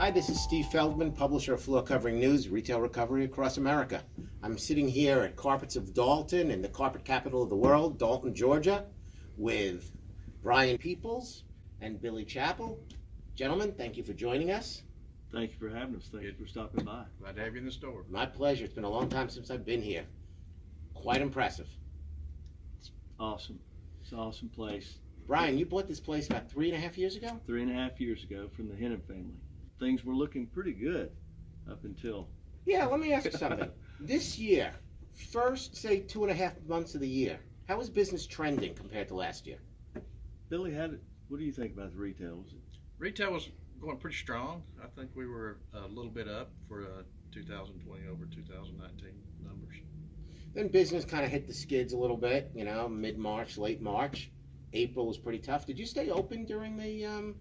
Hi, this is Steve Feldman, publisher of Floor Covering News, Retail Recovery Across America. I'm sitting here at Carpets of Dalton in the carpet capital of the world, Dalton, Georgia, with Brian Peoples and Billy Chappell. Gentlemen, thank you for joining us. Thank you for having us. Thank you for stopping by. Glad to have you in the store. My pleasure. It's been a long time since I've been here. Quite impressive. Awesome. It's an awesome place. Brian, you bought this place about 3.5 years ago? 3.5 years ago from the Hennon family. Things were looking pretty good up until... Yeah, let me ask you something. This year, first, say, 2.5 months of the year, how is business trending compared to last year? Billy, what do you think about the retail? Retail was going pretty strong. I think we were a little bit up for 2020 over 2019 numbers. Then business kind of hit the skids a little bit, you know, mid-March, late March. April was pretty tough. Did you stay open during the,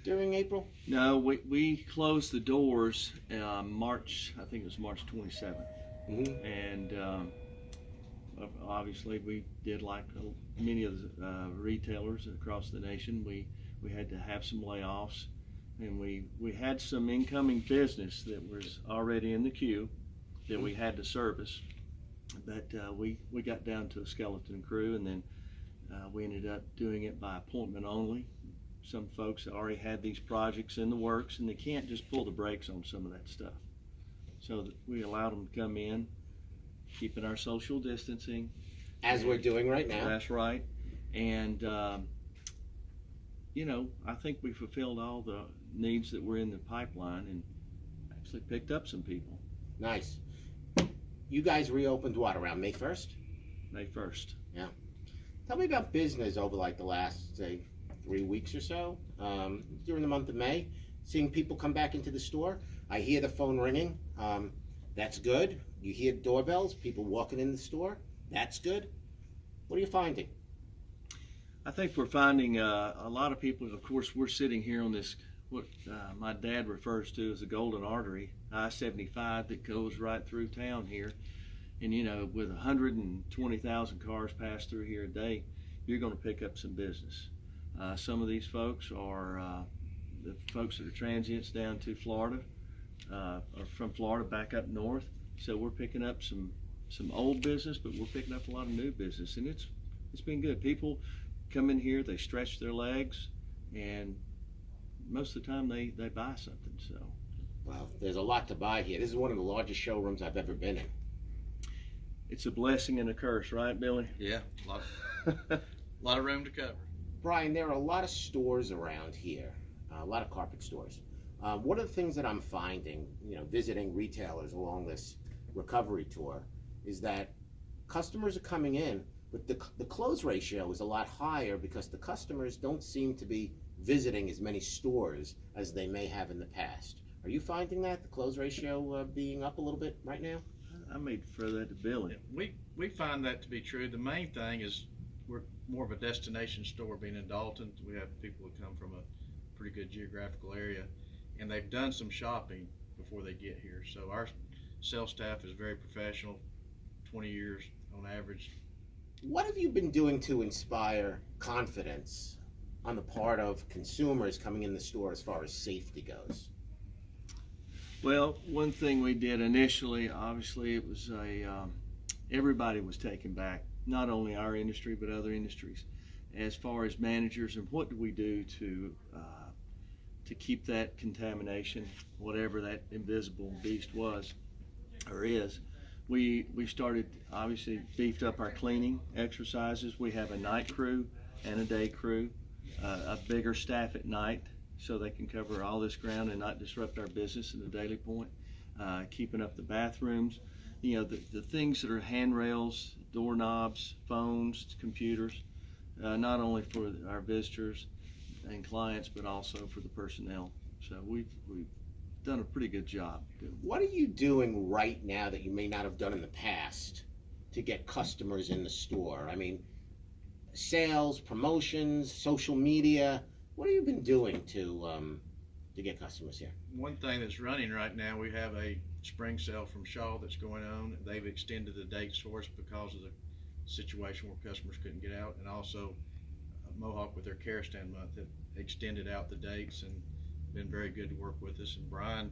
during April? No, we closed the doors March, I think it was March 27th. Mm-hmm. And obviously we did like many of the retailers across the nation. We had to have some layoffs, and we had some incoming business that was already in the queue that we had to service. But we got down to a skeleton crew, and then we ended up doing it by appointment only. Some folks already had these projects in the works, and they can't just pull the brakes on some of that stuff. So we allowed them to come in, keeping our social distancing. As we're doing right now. That's right. And, I think we fulfilled all the needs that were in the pipeline and actually picked up some people. Nice. You guys reopened what, around May 1st? May 1st. Yeah. Tell me about business over like the last, say, 3 weeks or so, during the month of May, seeing people come back into the store. I hear the phone ringing. That's good. You hear doorbells, people walking in the store. That's good. What are you finding? I think we're finding a lot of people. Of course, we're sitting here on this, what my dad refers to as the golden artery, I-75, that goes right through town here. And, with 120,000 cars pass through here a day, you're going to pick up some business. Some of these folks are the folks that are transients down to Florida, or from Florida back up north. So we're picking up some old business, but we're picking up a lot of new business, and it's been good. People come in here, they stretch their legs, and most of the time they buy something. So, Well, there's a lot to buy here. This is one of the largest showrooms I've ever been in. it's a blessing and a curse, right, Billy? Yeah, a lot of room to cover. Brian, there are a lot of stores around here, a lot of carpet stores. One of the things that I'm finding, visiting retailers along this recovery tour, is that customers are coming in, but the close ratio is a lot higher because the customers don't seem to be visiting as many stores as they may have in the past. Are you finding that, the close ratio being up a little bit right now? I may defer that to Billy. We find that to be true. The main thing is we're more of a destination store being in Dalton. We have people who come from a pretty good geographical area, and they've done some shopping before they get here. So our sales staff is very professional, 20 years on average. What have you been doing to inspire confidence on the part of consumers coming in the store as far as safety goes? Well, one thing we did initially, obviously, it was everybody was taken back, not only our industry but other industries, as far as managers and what do we do to keep that contamination, whatever that invisible beast was or is. We started, obviously, beefed up our cleaning exercises. We have a night crew and a day crew, a bigger staff at night so they can cover all this ground and not disrupt our business in the daily point. Keeping up the bathrooms, the things that are handrails, doorknobs, phones, computers, not only for our visitors and clients, but also for the personnel. So we've done a pretty good job. What are you doing right now that you may not have done in the past to get customers in the store? I mean, sales, promotions, social media. What have you been doing to get customers here? One thing that's running right now, we have a spring sale from Shaw that's going on. They've extended the dates for us because of the situation where customers couldn't get out, and also Mohawk with their Care Stand month have extended out the dates, and been very good to work with us, and Brian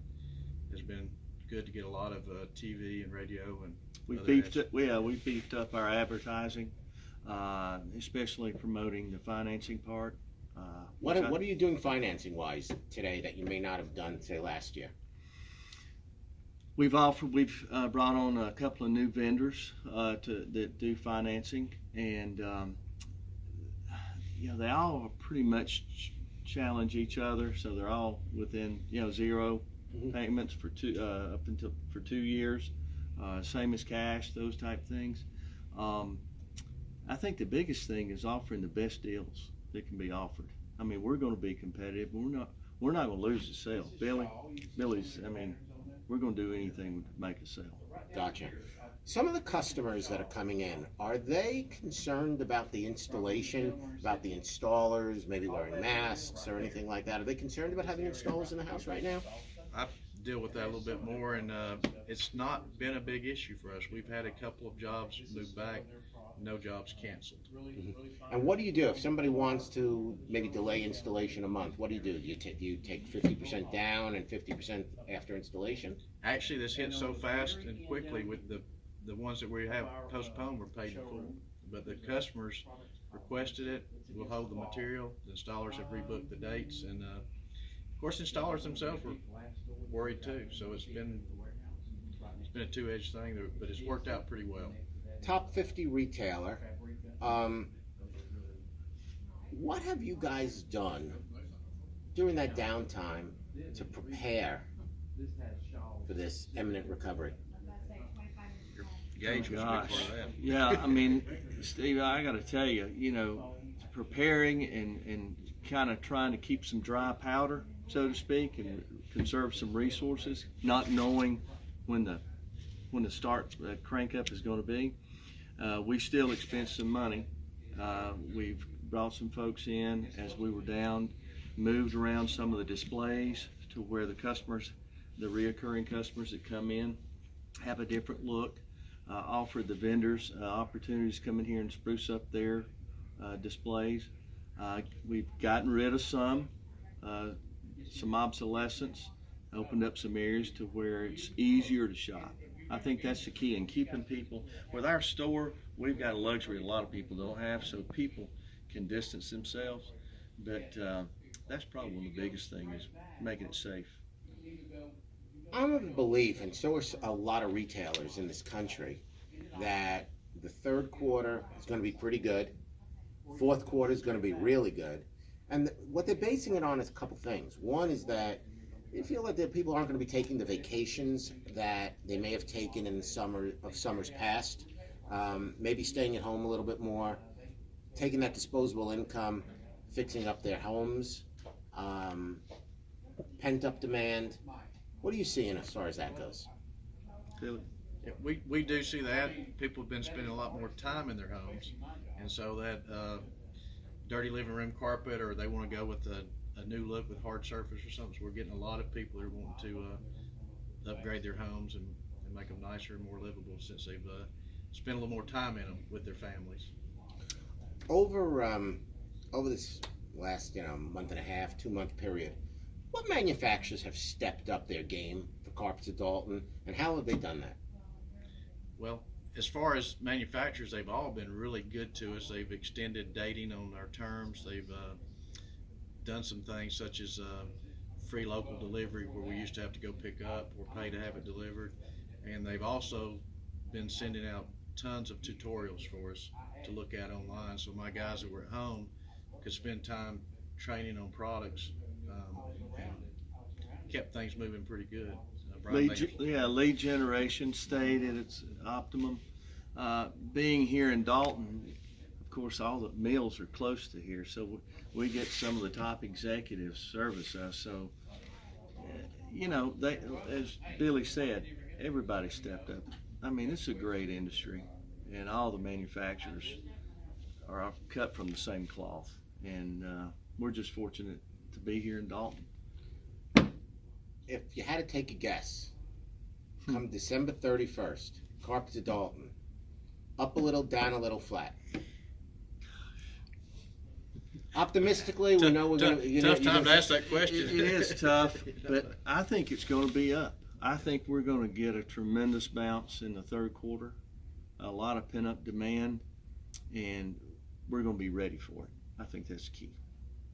has been good to get a lot of TV and radio and We other beefed ads. we beefed up our advertising, especially promoting the financing part. What which are you doing financing wise today that you may not have done say last year? We've brought on a couple of new vendors that do financing, and they all pretty much challenge each other. So they're all within zero payments for for 2 years, same as cash, those type things. I think the biggest thing is offering the best deals that can be offered. I mean, we're going to be competitive. We're not going to lose the sale. Billy's. I mean, we're going to do anything to make a sale. Gotcha. Some of the customers that are coming in, are they concerned about the installation, about the installers, maybe wearing masks or anything like that? Are they concerned about having installers in the house right now? I deal with that a little bit more, and it's not been a big issue for us. We've had a couple of jobs move back, no jobs canceled. And what do you do if somebody wants to maybe delay installation a month? What do? Do you take 50% down and 50% after installation? Actually, this hit so fast and quickly with the ones that we have postponed were paid in full. But the customers requested it. We'll hold the material. The installers have rebooked the dates, and of course, installers themselves were worried too. So it's been a two-edged thing, but it's worked out pretty well. Top 50 retailer. What have you guys done during that downtime to prepare for this imminent recovery? Gage was a big part of that. Yeah, I mean, Steve, I got to tell you, preparing and kind of trying to keep some dry powder, so to speak, and conserve some resources, not knowing when the start crank up is going to be. We still expense some money. We've brought some folks in as we were down, moved around some of the displays to where the reoccurring customers that come in have a different look. Offered the vendors opportunities to come in here and spruce up their displays. We've gotten rid of some obsolescence, opened up some areas to where it's easier to shop. I think that's the key in keeping people. With our store, we've got a luxury a lot of people don't have, so people can distance themselves. But that's probably one of the biggest things is making it safe. I'm of the belief, and so are a lot of retailers in this country, that the third quarter is going to be pretty good. Fourth quarter is going to be really good. And what they're basing it on is a couple things. One is that they feel that the people aren't going to be taking the vacations that they may have taken in the summers past. Maybe staying at home a little bit more, taking that disposable income, fixing up their homes, pent-up demand. What are you seeing as far as that goes? Billy? Yeah, we do see that. People have been spending a lot more time in their homes, and so that dirty living room carpet, or they want to go with a new look with hard surface or something. So we're getting a lot of people who are wanting to upgrade their homes and make them nicer and more livable since they've spent a little more time in them with their families. Over this last month and a half, 2 month period, what manufacturers have stepped up their game for carpets at Dalton, and how have they done that? Well, as far as manufacturers, they've all been really good to us. They've extended dating on our terms. They've done some things such as free local delivery where we used to have to go pick up or pay to have it delivered. And they've also been sending out tons of tutorials for us to look at online, so my guys that were at home could spend time training on products and kept things moving pretty good. Lead generation stayed at its optimum. Being here in Dalton, of course, all the mills are close to here, so we get some of the top executives service us. So, they, as Billy said, everybody stepped up. I mean, it's a great industry, and all the manufacturers are cut from the same cloth, and we're just fortunate to be here in Dalton. If you had to take a guess, come December 31st, carpets at Dalton, up a little, down a little, flat. Optimistically, we know we're going to. Tough time to ask that question. It is tough, but I think it's going to be up. I think we're going to get a tremendous bounce in the third quarter, a lot of pent-up demand, and we're going to be ready for it. I think that's key.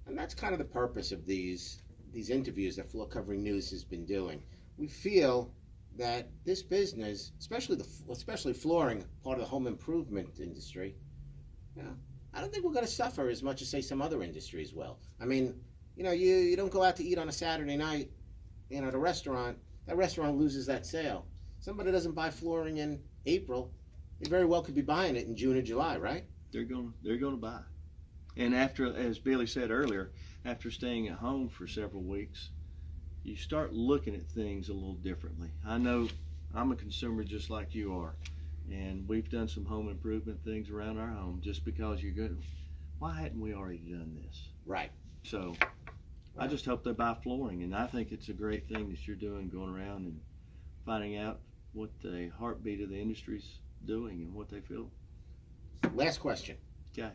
And that's kind of the purpose of these interviews that Floor Covering News has been doing. We feel that this business, especially flooring, part of the home improvement industry, I don't think we're going to suffer as much as, say, some other industries will. I mean, you don't go out to eat on a Saturday night, at a restaurant. That restaurant loses that sale. Somebody doesn't buy flooring in April, they very well could be buying it in June or July, right? They're going to buy. And after, as Billy said earlier, after staying at home for several weeks, you start looking at things a little differently. I know I'm a consumer just like you are, and we've done some home improvement things around our home just because you're good. Why hadn't we already done this? Right. So I just hope they buy flooring, and I think it's a great thing that you're doing, going around and finding out what the heartbeat of the industry's doing and what they feel. Last question. Okay.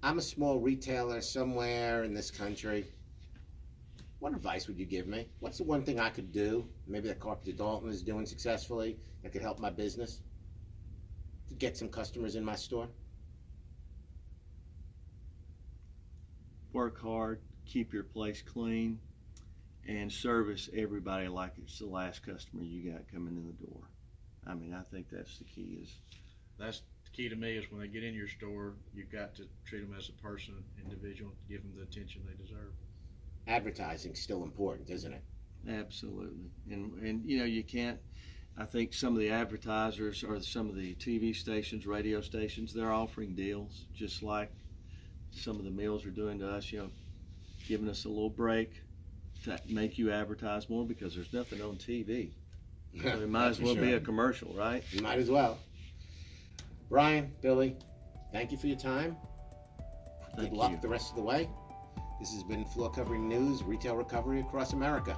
I'm a small retailer somewhere in this country. What advice would you give me? What's the one thing I could do, maybe that Carpenter Dalton is doing successfully, that could help my business to get some customers in my store? Work hard, keep your place clean, and service everybody like it's the last customer you got coming in the door. I mean, I think that's the key. That's the key to me, is when they get in your store, you've got to treat them as a person, individual, give them the attention they deserve. Advertising's still important, isn't it? Absolutely. And you can't, I think some of the advertisers or some of the TV stations, radio stations, they're offering deals just like some of the mills are doing to us, giving us a little break to make you advertise more, because there's nothing on TV. So it might as well be a commercial, right? You might as well. Brian, Billy, thank you for your time. Thank Good luck you. the rest of the way. This has been Floor Covering News, Retail Recovery Across America.